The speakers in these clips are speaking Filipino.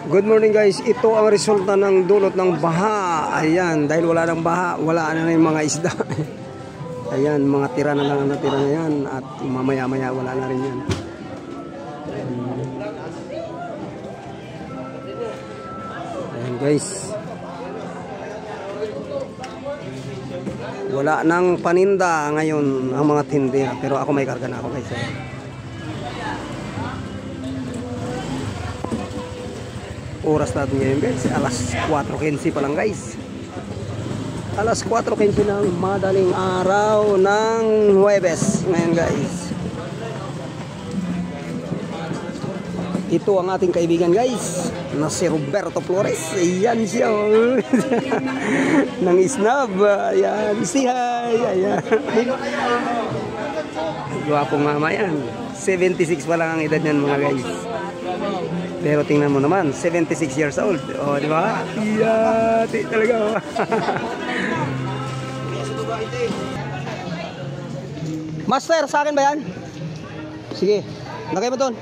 Good morning guys, ito ang resulta ng dulot ng baha. Ayan, dahil wala ng baha, wala na yung mga isda. Ayan, mga tira na lang ang natira na yan. At mamaya-maya wala na rin yan. Ayan guys, wala nang paninda ngayon ang mga tindera. Pero ako may karga na ako guys. Oras natin ngayon guys, alas 4:15 pa lang guys. Alas 4:15 ng madaling araw ng Huwebes ngayon guys. Ito ang ating kaibigan guys, na si Roberto Flores. Ayan siya ng Snab. Ayan, si hi. Ayan, gwapong mama yan. 76 pa lang ang edad niyan mga guys. Pero tingnan mo naman, 76 years old. O, di ba? Yeah, talaga. Master, sa akin ba yan? Sige, lagay mo doon.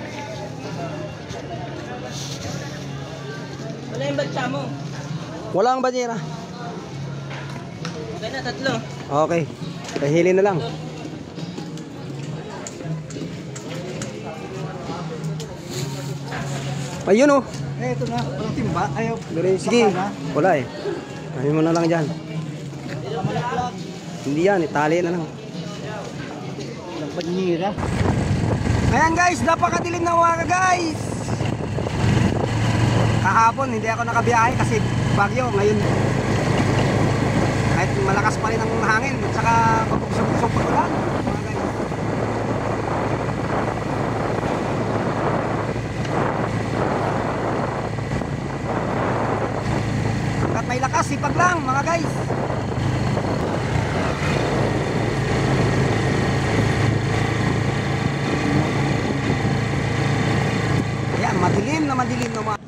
Wala yung batsa mo? Wala ang banyera. Okay na, 3. Okay, kahilin na lang. Ayun oh. Eh, ito na. Walang timba. Ayaw. Sige. Wala eh. Ayun mo na lang dyan. Hindi yan. Itali na lang. Walang banyera. Ayan guys. Napakadilim na umaga guys. Kahapon hindi ako nakabiyahe kasi bagyo. Ngayon kahit malakas pa rin ang hangin. At saka papuksok-puksok pa ulan. May lakas, sipag lang mga guys. Ayan, madilim na mga.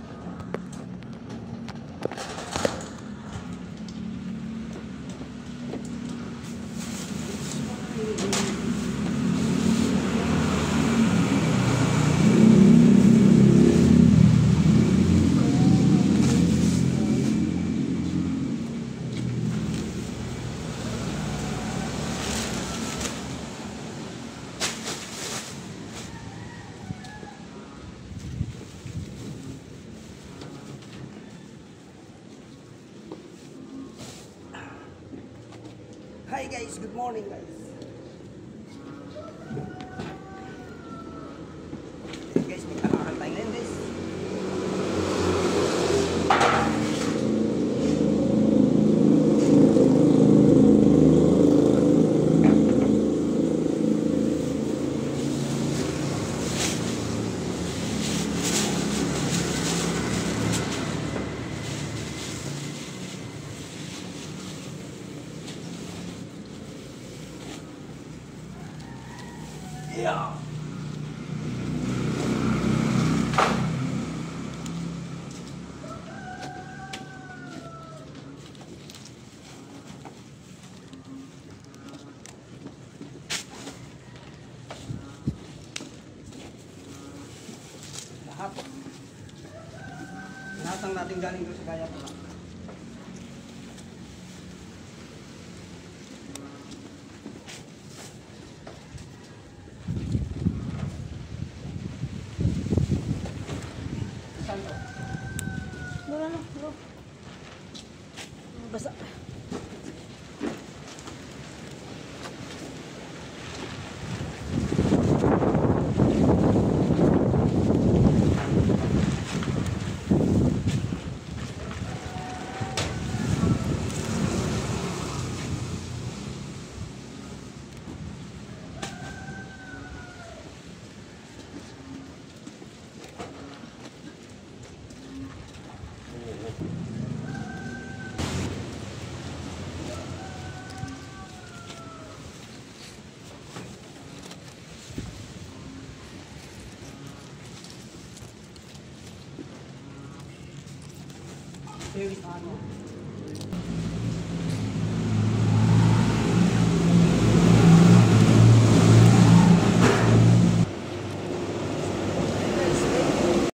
Hi guys, good morning guys. Guys, may kalakal tayo ngayon guys. Yeah. Lahat ng natin galing doon sa kaya pa. Bro. Basa. Service ano?